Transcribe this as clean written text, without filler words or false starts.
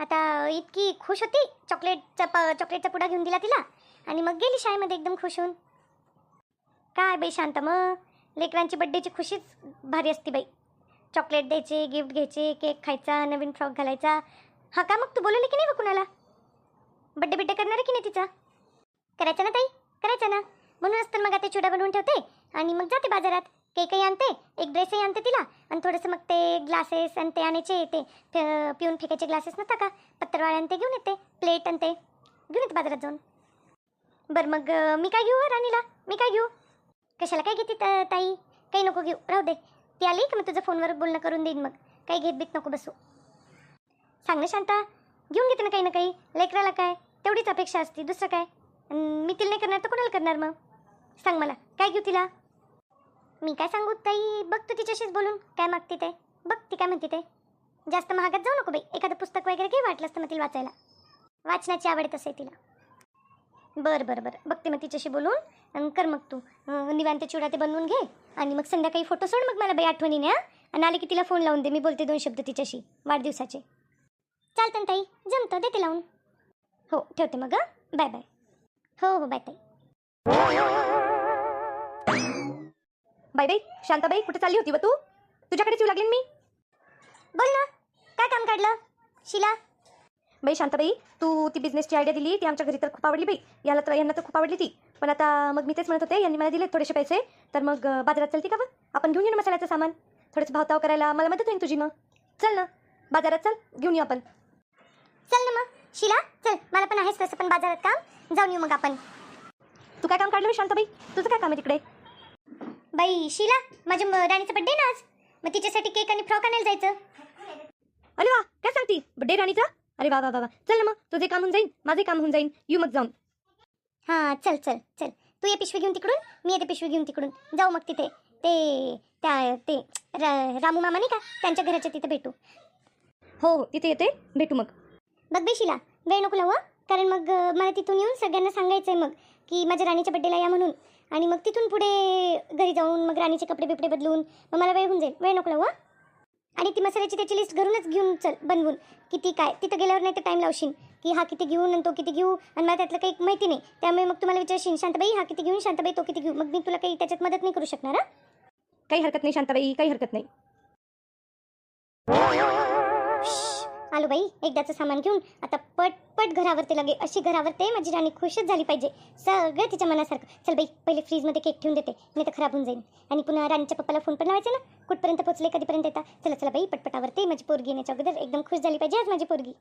आता इतकी खुश होती, चॉकलेटचा पुडा घेऊन दिला तिला आणि मग गेली शाळेमध्ये एकदम खुश होऊन. काय बाई शांता, मग लेकरांची बड्डेची खुशीच भारी असते बाई. चॉकलेट द्यायचे, गिफ्ट घ्यायचे, केक खायचा, नवीन फ्रॉक घालायचा. हा का मग तू बोलवली की नाही बा कुणाला? बड्डे करणार आहे की नाही तिचा? करायचं ना ताई, करायचं ना. म्हणूनच तर मग आता चिवडा बनवून ठेवते आणि मग जाते बाजारात. केकही आणते, एक ड्रेसही आणते तिला आणि थोडंसं मग ते ग्लासेस आणि ते आणायचे, ते पिऊन फेकायचे ग्लासेस नसता का पत्तरवाळे, आणि ते घेऊन येते. प्लेट आणि ते घेऊन येते बाजारात जाऊन. बरं मग मी काय घेऊ राणीला? मी काय घेऊ? कशाला काय घेते ताई? काही नको घेऊ, राहू दे. ती आली की मग तुझं फोनवर बोलणं करून देईन. मग काही घेत बीत नको बसू. सांग ना शांता, घेऊन घेते ना काही ना काही. लेकराला काय तेवढीच अपेक्षा असते, दुसरं काय. मी तिला नाही करणार तर कोणाला करणार? मग सांग मला काय घेऊ तिला. मी काय सांगू ताई, बघ तू तिच्याशीच बोलून काय मागते ते. बघ ती काय म्हणते ते. जास्त महागात जाऊ नको बाई, एखादं पुस्तक वगैरे घे, वाटलं असतं मग तिला वाचायला. वाचनाची आवड आहे तिला. बरं बरं बरं, बघते मग तिच्याशी बोलून. आणि कर मग तू निवांत चिवडा ते बनवून घे आणि मग संध्याकाळी फोटो सोड मग मला बाई आठवणीने. आणि आले की तिला फोन लावून दे, मी बोलते 2 शब्द तिच्याशी वाढदिवसाचे. चालतं ना ताई, जमतं, देते लावून. हो ठेवते मग. Bye bye. हो हो बाय ताई. बाई बाई शांताबाई, कुठे चालली होती व तू? तुझ्याकडेच येऊ लागली मी. बोल ना, काय काम काढलं शिला? बाई शांताबाई, तू ती बिझनेसची आयडिया दिली ती आमच्या घरी तर खूप आवडली बाई. यांना तर खूप आवडली ती. पण आता मग मी तेच म्हणत होते, यांनी मला दिले थोडेसे पैसे, तर मग बाजारात चलती का? आपण घेऊन येऊ ना मसाल्याचं सामान. थोडंसं भावताव करायला मला मदत होईल तुझी. मग चल ना बाजारात, चल घेऊन येऊ आपण. चल ना मग शिला, चल. मला पण आहेच तसं पण बाजारात काम, जाऊन येऊ मग आपण. तू काय काम काढलं बाई शांताबाई? तुझं काय काम आहे तिकडे? बाई शिला, माझ्या राणीचा बड्डे ना आज, मग तिच्यासाठी केक आणि फ्रॉक आणायला जायचं. अरे वा, काय सांगती? बड्डे राणीचा? अरे वा वा वा वा. चल ना मग, तुझे काम होऊन जाईल, माझे काम होऊन जाईल. येऊ मग जाऊन. हां चल चल चल. तू ये पिशवी घेऊन तिकडून, मी येते पिशवी घेऊन तिकडून. जाऊ मग तिथे ते रामू मामा नाही का, त्यांच्या घराच्या तिथे भेटू. हो हो, तिथे येते, भेटू मग. बघ बाई शिला, वेळ नको लावू, कारण मग मला तिथून येऊन सगळ्यांना सांगायचं आहे मग की माझ्या राणीच्या बड्डेला या म्हणून. आणि मग तिथून पुढे घरी जाऊन मग राणीचे कपडे बिपडे बदलून मग मला वेळ होऊन जाईल. वेळ नको लावू. आणि ती मसाल्याची त्याची लिस्ट घरूनच घेऊन चल बनवून, किती काय. तिथं गेल्यावर नाही तर टाईम लावशील की हा किती घेऊन आणि तो किती घेऊ, आणि मला त्यातलं काही माहिती नाही. त्यामुळे मग तुम्हाला विचारशील, शांताबाई हा किती घेऊन, शांताबाई तो किती घेऊ. मग मी तुला काही त्याच्यात मदत नाही करू शकणार. काही हरकत नाही शांताबाई, काही हरकत नाही. आलो बाई एकदाचं सामान घेऊन. आता पट घरावरते लगे, अशी घरावरते माझी राणी खुशच झाली पाहिजे, सगळं तिच्या मनासारखं. चल बाई, पहिले फ्रीजमध्ये केक ठेवून देते, नाही तर खराब होऊन जाईल. आणि पुन्हा राणीच्या पप्पाला फोन पण लावायचा ना, कुठपर्यंत पोचले, कधीपर्यंत येतात. चला चला बाई, पटपटावरते माझी पोरगी येण्याच्या अगोदर एकदम खुश झाली पाहिजे आज माझी पोरगी.